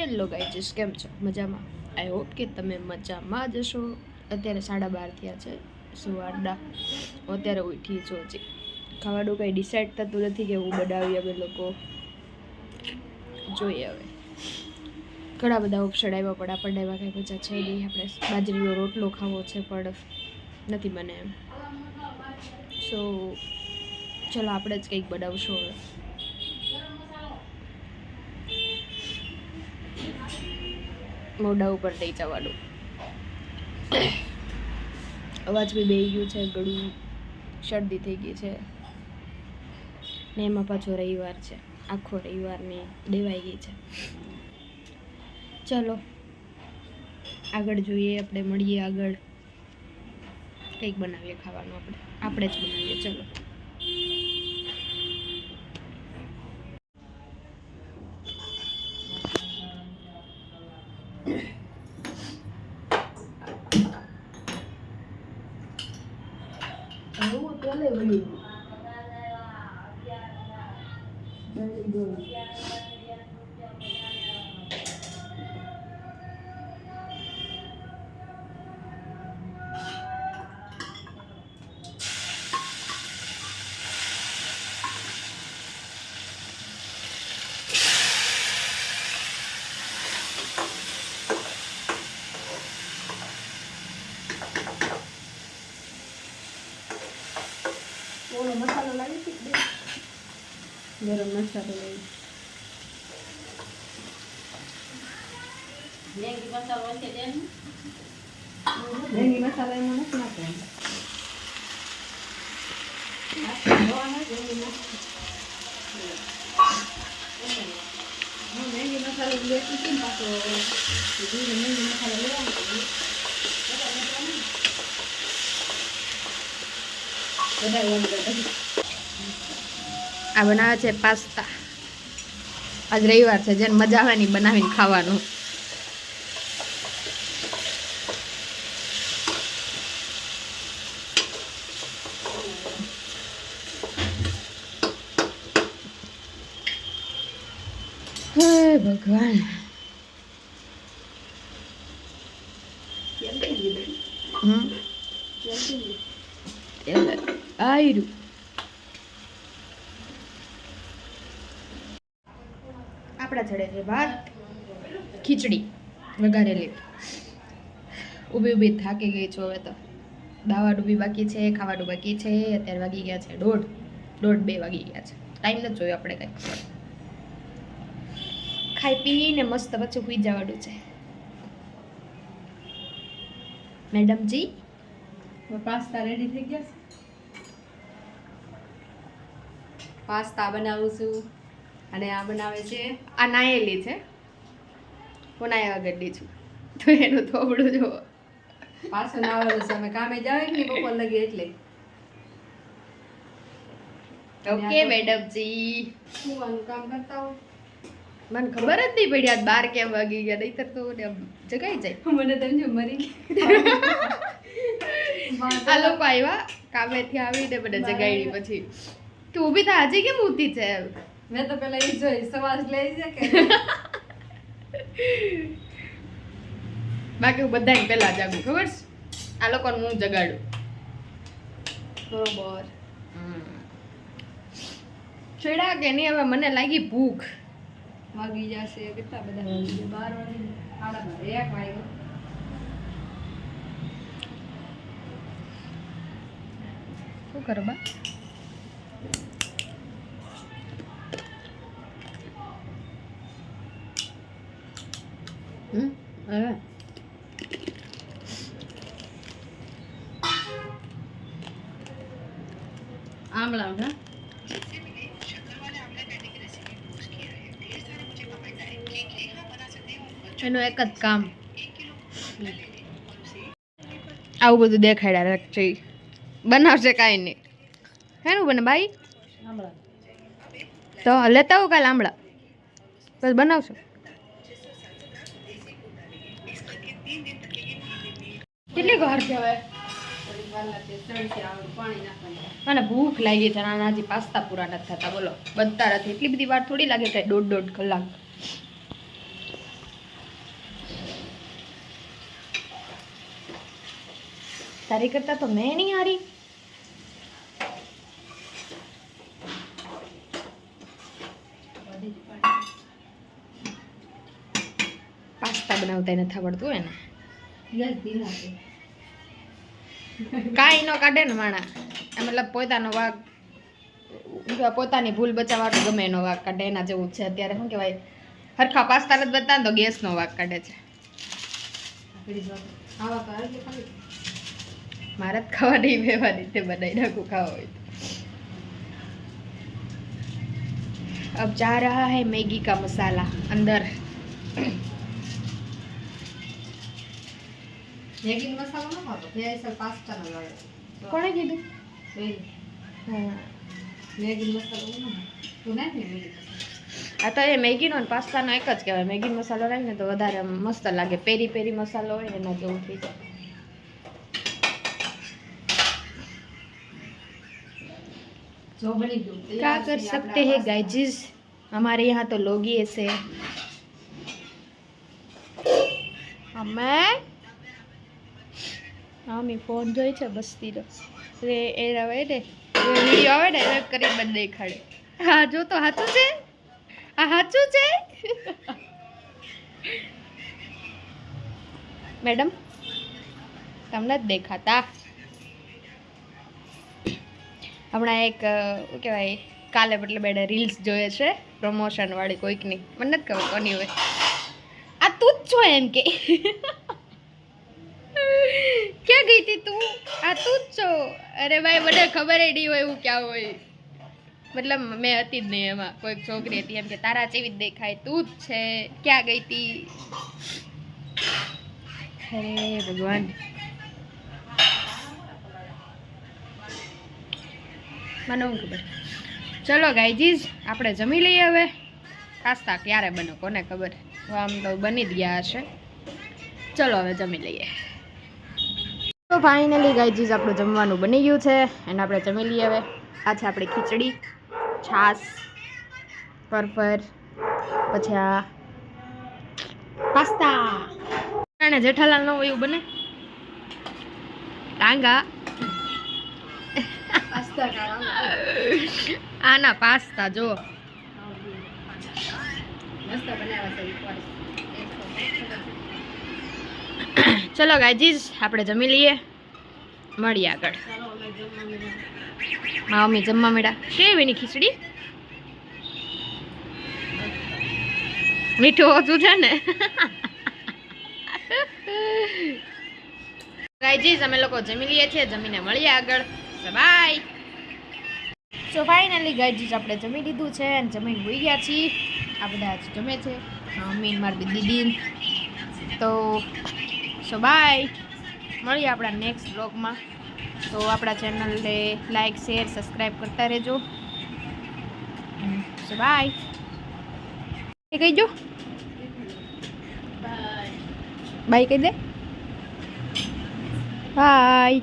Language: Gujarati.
હેલો ગાઈઝ, કેમ છો? મજામાં? આઈ હોપ કે તમે મજામાં જ હશો. અત્યારે 12:30 થયા છે સવારના. અત્યારે ઉઠી છો હજી ખાવાનું કંઈ ડિસાઈડ થતું નથી કે હું બનાવીએ. અમે લોકો જોઈએ હવે. ઘણા બધા ઓપ્શન આવ્યા પણ આપણને એમાં કંઈ મજા છે નહીં. આપણે બાજરીનો રોટલો ખાવો છે પણ નથી બને એમ. સો ચલો આપણે જ કંઈક બનાવશું હવે. મોઢા ઉપર દઈ જવાનું. અવાજ બી બેહી ગયું છે, ગળું શરદી થઈ ગઈ છે ને એમાં પાછો રવિવાર છે. આખો રવિવારની દેવાઈ ગઈ છે. ચલો આગળ જોઈએ, આપણે મળીએ આગળ. કંઈક બનાવીએ ખાવાનું, આપણે જ બનાવીએ. ચલો મસાલો લાવી છે, ગરમ મસાલો લઈ. મેગી મસાલો છે તેમ. મેગી મસાલો એમાં નથી નાખવાનો. મેગી મસાલો લેતી હતી ને પાછો મેગી મસાલો લેવાનો. આ બનાવે છે પાસ્તા. આજ રવિવાર છે, જેને મજા આવે ને બનાવીને ખાવાનું. હે ભગવાન. આયરું આપણા ચડે છે ભાત, ખીચડી વઘારેલી. ઊભી ઊભી થાકી ગઈ છું હવે તો. દાવાનું બી બાકી છે, ખાવાનું બાકી છે. અત્યારે વાગી ગયા છે 1:30 વાગી ગયા છે. ટાઈમ નથી જોયો આપણે કંઈ. ખાઈ પીને મસ્ત પછી સુઈ જવાનું છે. મેડમજી પાસ્તા રેડી થઈ ગયા છે. પાસ્તા બનાવું છું અને આ બનાવે છે. આ નાયેલી છે, હું નાયા વગરની છું તો એનું થોડું જો પાછું નાવાનું છે. અમે કામે જાવે ને બપોર લગી એટલે. ઓકે મેડમજી, સુવાનું કામ કરતા હોય. મને ખબર જ નહીં પડી આજ 12 કેમ વાગી ગયા. નહીંતર તો જગાઈ જાય. મને તેમ જો મરી ગઈ. આ લોકો આવ્યા કામેથી આવીને મને જગાડી. પછી તું ઊભી થા, હજી કેમ ઊતી છે? મેં તો પેલા એ જોઈ સવાજ લઈ છે કે બાકી હું બધાને પહેલા જાગું, ખબર છે? આ લોકોને હું જગાડું. બરોબર. છેડા કે નહીં હવે મને લાગી ભૂખ. વાગી જશે કેટલા બધા વાગી ગયા? 12 વાગે 1 વાગ્યો. શું કરો બા? હવે આમળા હા. એનું એક જ કામ આવું બધું દેખાડ્યા રાખશે. બનાવશે કાંઈ નહીં. શેનું બને ભાઈ? આમળા તો લેતા આવું કાલે આમળા, બસ બનાવશો. કેટલી વાર છે હવે? મને ભૂખ લાગી છે. નાના હજી પાસ્તા પૂરા નથી થતા. બોલો, બધા નથી. એટલી બધી વાર થોડી લાગે, કાંઈ 1.5 કલાક. તારી કરતા તો મેં નહીં હારી. પાસ્તા બનાવતા નથી આવડતું હોય ને. ગેસ ધીમા છે. કાંઈ ન કાઢે ને માણા. મતલબ પોતાનો વાગ પોતાની ભૂલ બચાવવાનું ગમે એનો વાગ કાઢે એના જેવું છે અત્યારે. શું કહેવાય, હરખા પાસ્તા નથી બનતા ને તો ગેસનો વાગ કાઢે છે. આવા તો આવી ખાલી મારે જ ખાવાની વ્યવહાર રીતે બનાવી નાખું ખાવા હોય તો. अब जा रहा है मैगी का मसाला अंदर. મેગી મસાલો ન ખાતો ફેર પાસ્તા નો લાવે કોણે કીધું? હા મેગી મસાલો ન તું નાખ ને મેગી મસાલો આ તો એ મેગીનો ને પાસ્તાનો એક જ કહેવાય. મેગી મસાલો નાખીને તો વધારે મસ્ત લાગે. પેરી પેરી મસાલો હોય એના જેવું થઈ જાય. જો બની ગયું क्या कर सकते हैं गाइजिस, हमारे यहाँ तो लोग ही ऐसे हैं. અમે હા મેં ફોન જોઈ છે બસતી રો એ આવે ને વિડીયો આવે ને એ કરી બંધ દેખાડે. હા જો તો સાચું છે, આ સાચું છે મેડમ, તમને જ દેખાતા. હમણાં એક શું કહેવાય કાલે મતલબ એને રીલ્સ જોઈએ છે પ્રમોશન વાળી કોઈકની, મને નથી ખબર કોની હોય. આ તું જ છો એમ કે ક્યાં ગઈ હતી તું? આ તું જ છો? અરે ભાઈ મને ખબર નહીં હોય એવું ક્યાં હોય. મતલબ મેં હતી જ નહીં એમાં. કોઈક છોકરી હતી એમ કે તારા જેવી જ દેખાય, તું જ છે, ક્યાં ગઈ હતી? અરે ભગવાન. મને શું ખબર. ચલો ગાઈજીસ આપણે જમી લઈએ હવે. પાસ્તા ક્યારે બનો કોને ખબર. આમ તો બની જ ગયા હશે. ચલો હવે જમી લઈએ. તો ફાઇનલી ગાઈજીસ આપણું જમવાનું બની ગયું છે અને આપણે જમી લઈએ હવે. આ છે આપણી ખીચડી, છાશ, પરફર, પછી આ પાસ્તા. અને જેઠાલાલ નો એવું બને ટાંગા. પાસ્તા ખાવા આના પાસ્તા જો મસ્ત બનાવ્યા છે એકવાર. ચલો ગાઈજીસ આપણે જમી લઈએ, મળીએ આગળ. ચાલો અમે જમવા મળ્યા. મારા મમ્મી જમવા મળ્યા. કેવી એની ખીચડી? મીઠું ઓછું છે ને. ગાઈજીસ અમે લોકો જમી લઈએ છીએ, જમીને મળીએ આગળ. બાય. સો ફાઇનલી ગાઈજીસ આપણે જમી લીધું છે અને જમીને હોઈ ગયા છીએ. આ બધા જ જમે છે, મમ્મી મારી દીદી. તો સો બાય, મળીએ આપણા નેક્સ્ટ બ્લોગમાં. તો આપણા ચેનલને લાઈક, શેર, સબસ્ક્રાઈબ કરતા રહેજો. So bye. એ કહી જો બાય કહી દે. બાય.